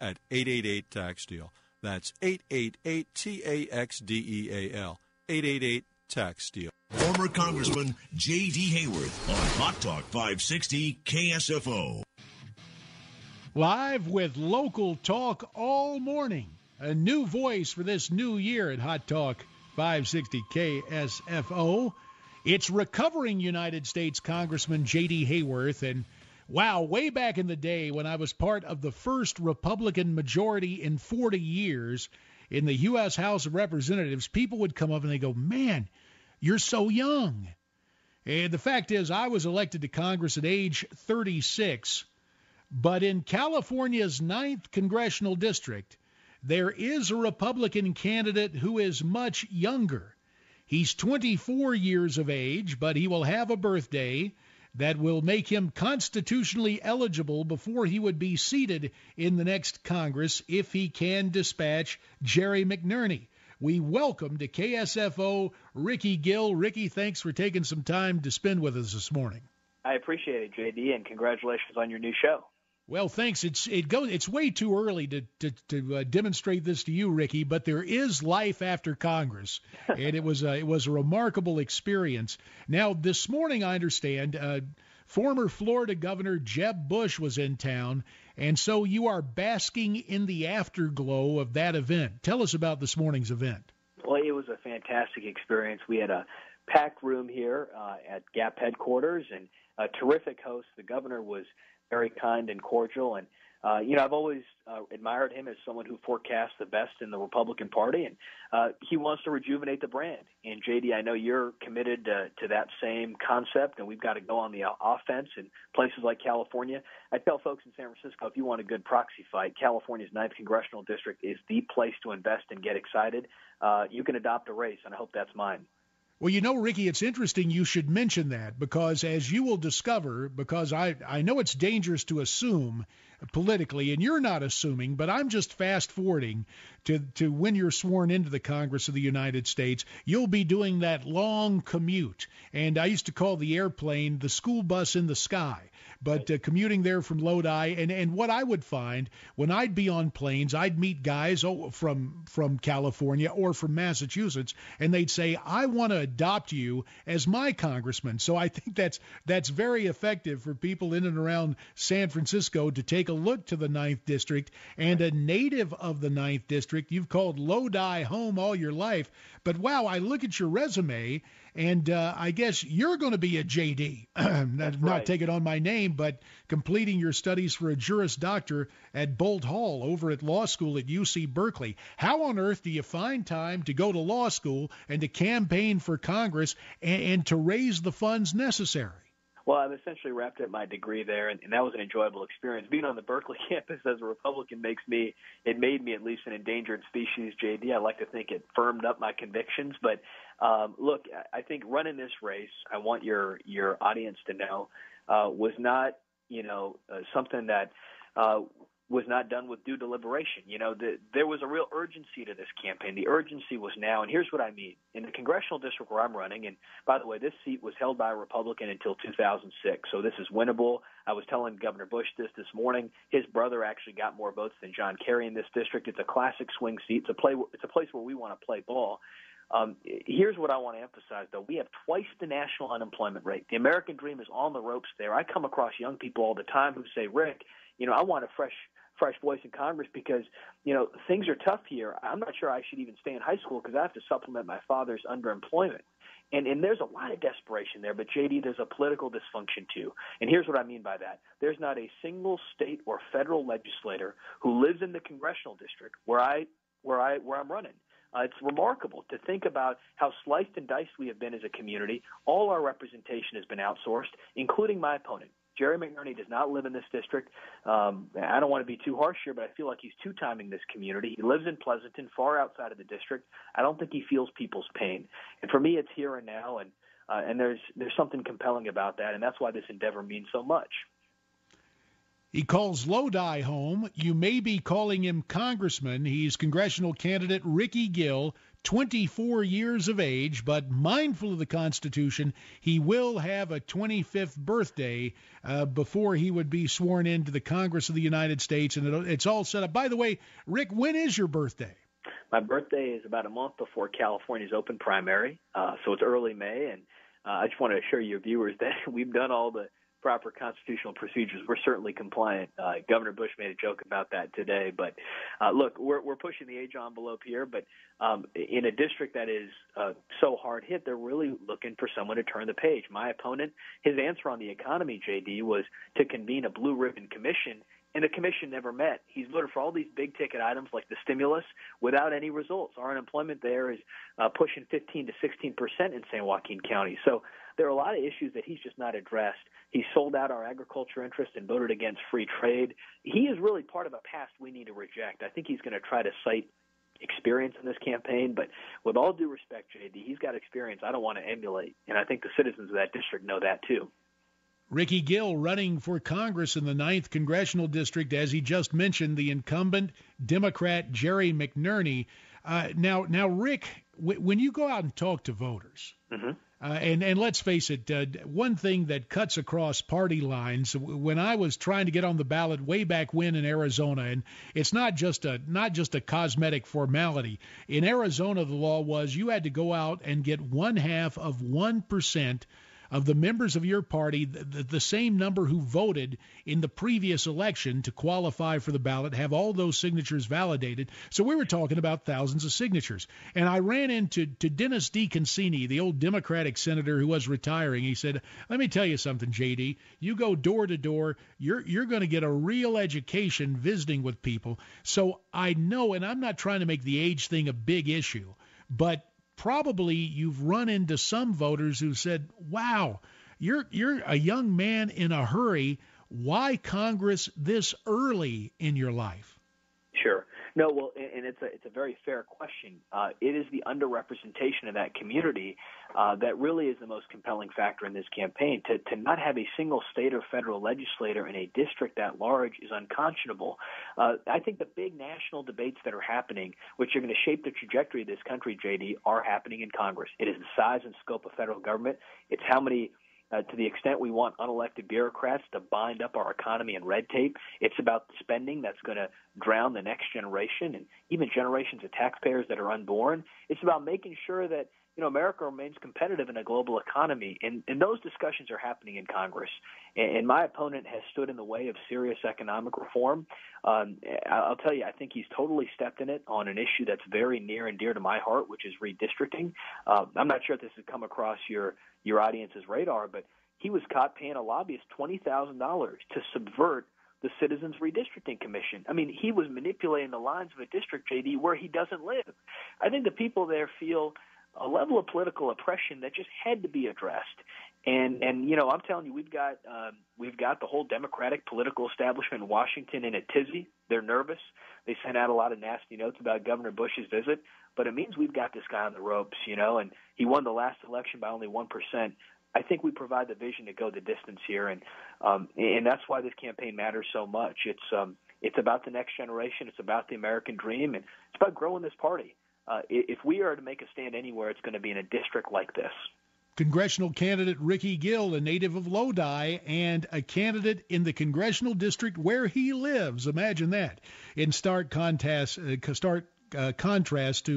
at 888-TAX-DEAL. That's 888-TAXDEAL. 888-TAX-DEAL. Former Congressman J.D. Hayworth on Hot Talk 560 KSFO. Live with local talk all morning. A new voice for this new year at Hot Talk 560 KSFO. It's recovering United States Congressman J.D. Hayworth. And wow, way back in the day when I was part of the first Republican majority in 40 years in the U.S. House of Representatives, people would come up and they go, man, you're so young. And the fact is, I was elected to Congress at age 36. But in California's 9th congressional district, there is a Republican candidate who is much younger. He's 24 years of age, but he will have a birthday that will make him constitutionally eligible before he would be seated in the next Congress if he can dispatch Jerry McNerney. We welcome to KSFO Ricky Gill. Ricky, thanks for taking some time to spend with us this morning. I appreciate it, JD, and congratulations on your new show. Well, thanks. It's way too early to demonstrate this to you, Ricky, but there is life after Congress, and it was a remarkable experience. Now, this morning, I understand, former Florida Governor Jeb Bush was in town, and so you are basking in the afterglow of that event. Tell us about this morning's event. Well, it was a fantastic experience. We had a packed room here at GAP headquarters, and a terrific host. The governor was very kind and cordial, and I've always admired him as someone who forecasts the best in the Republican Party, and he wants to rejuvenate the brand. And JD, I know you're committed to that same concept, and we've got to go on the offense in places like California. I tell folks in San Francisco, if you want a good proxy fight, California's 9th congressional district is the place to invest and get excited. You can adopt a race, and I hope that's mine. Well, you know, Ricky, it's interesting you should mention that because as you will discover, because I know it's dangerous to assume politically, and you're not assuming, but I'm just fast-forwarding to when you're sworn into the Congress of the United States. You'll be doing that long commute, and I used to call the airplane the school bus in the sky. But commuting there from Lodi, and what I would find when I'd be on planes, I'd meet guys from California or from Massachusetts, and they'd say, I want to adopt you as my congressman. So I think that's very effective for people in and around San Francisco to take a look to the 9th District. And a native of the 9th District, you've called Lodi home all your life. But, wow, I look at your resume, and I guess you're going to be a JD. Not taking on my name, but completing your studies for a Juris Doctor at Bolt Hall over at law school at UC Berkeley. How on earth do you find time to go to law school and to campaign for Congress and to raise the funds necessary? Well, I've essentially wrapped up my degree there, and that was an enjoyable experience. Being on the Berkeley campus as a Republican made me at least an endangered species, JD. I like to think it firmed up my convictions. But, look, I think running this race, I want your audience to know, was not, something that was not done with due deliberation. There was a real urgency to this campaign. The urgency was now, and here's what I mean. In the congressional district where I'm running, and by the way, this seat was held by a Republican until 2006, so this is winnable. I was telling Governor Bush this morning. His brother actually got more votes than John Kerry in this district. It's a classic swing seat. It's a place where we want to play ball. Here's what I want to emphasize, though. We have twice the national unemployment rate. The American dream is on the ropes there. I come across young people all the time who say, Rick, I want a fresh voice in Congress because, things are tough here. I'm not sure I should even stay in high school because I have to supplement my father's underemployment. And there's a lot of desperation there, but, JD, there's a political dysfunction, too. And here's what I mean by that. There's not a single state or federal legislator who lives in the congressional district where I'm running. It's remarkable to think about how sliced and diced we have been as a community. All our representation has been outsourced, including my opponent. Jerry McNerney does not live in this district. I don't want to be too harsh here, but I feel like he's two-timing this community. He lives in Pleasanton, far outside of the district. I don't think he feels people's pain. And for me, it's here and now, and there's something compelling about that, and that's why this endeavor means so much. He calls Lodi home. You may be calling him congressman. He's congressional candidate Ricky Gill, 24 years of age, but mindful of the Constitution, he will have a 25th birthday before he would be sworn into the Congress of the United States, and it's all set up. By the way, Rick, when is your birthday? My birthday is about a month before California's open primary, so it's early May, and I just want to assure your viewers that we've done all the proper constitutional procedures. We're certainly compliant. Governor Bush made a joke about that today. But look, we're pushing the age envelope here. But in a district that is so hard hit, they're really looking for someone to turn the page. My opponent, his answer on the economy, JD, was to convene a blue ribbon commission. And the commission never met. He's voted for all these big-ticket items like the stimulus without any results. Our unemployment there is pushing 15 to 16% in San Joaquin County. So there are a lot of issues that he's just not addressed. He sold out our agriculture interest and voted against free trade. He is really part of a past we need to reject. I think he's going to try to cite experience in this campaign, but with all due respect, JD, he's got experience I don't want to emulate, and I think the citizens of that district know that too. Ricky Gill running for Congress in the 9th Congressional District, as he just mentioned, the incumbent Democrat Jerry McNerney. Now, Rick, when you go out and talk to voters, and let's face it, one thing that cuts across party lines, when I was trying to get on the ballot way back when in Arizona, and it's not just a cosmetic formality. In Arizona, the law was you had to go out and get 0.5% of the members of your party, the same number who voted in the previous election to qualify for the ballot, have all those signatures validated. So we were talking about thousands of signatures. And I ran into Dennis DeConcini, the old Democratic senator who was retiring. He said, let me tell you something, JD. You go door to door, you're going to get a real education visiting with people. So I know, and I'm not trying to make the age thing a big issue, but probably you've run into some voters who said, wow, you're a young man in a hurry. Why Congress this early in your life? Sure. No, well, and it's a very fair question. It is the underrepresentation of that community that really is the most compelling factor in this campaign. To not have a single state or federal legislator in a district that large is unconscionable. I think the big national debates that are happening, which are going to shape the trajectory of this country, JD, are happening in Congress. It is the size and scope of federal government. It's how many to the extent we want unelected bureaucrats to bind up our economy in red tape. It's about spending that's going to drown the next generation and even generations of taxpayers that are unborn. It's about making sure that America remains competitive in a global economy, and those discussions are happening in Congress. And my opponent has stood in the way of serious economic reform. I'll tell you, I think he's totally stepped in it on an issue that's very near and dear to my heart, which is redistricting. I'm not sure if this has come across your audience's radar, but he was caught paying a lobbyist $20,000 to subvert the Citizens Redistricting Commission. I mean, he was manipulating the lines of a district, JD, where he doesn't live. I think the people there feel a level of political oppression that just had to be addressed. And I'm telling you, we've got the whole Democratic political establishment in Washington in a tizzy. They're nervous. They sent out a lot of nasty notes about Governor Bush's visit, but it means we've got this guy on the ropes, and he won the last election by only 1%. I think we provide the vision to go the distance here, and that's why this campaign matters so much. It's about the next generation. It's about the American dream, and it's about growing this party. If we are to make a stand anywhere, it's going to be in a district like this. Congressional candidate Ricky Gill, a native of Lodi, and a candidate in the congressional district where he lives. Imagine that. In stark contrast to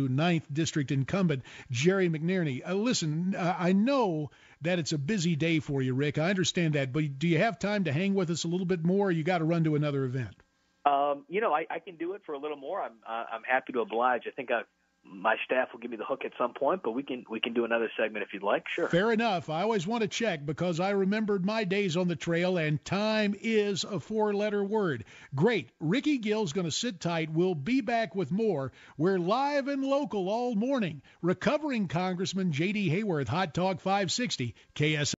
9th District incumbent Jerry McNerney. Listen, I know that it's a busy day for you, Rick. I understand that, but do you have time to hang with us a little bit more, or you got to run to another event? I can do it for a little more. I'm happy to oblige. I think my staff will give me the hook at some point, but we can do another segment if you'd like. Sure. Fair enough. I always want to check because I remembered my days on the trail, and time is a 4-letter word. Great. Ricky Gill's going to sit tight. We'll be back with more. We're live and local all morning. Recovering Congressman J.D. Hayworth, Hot Talk 560, KSL.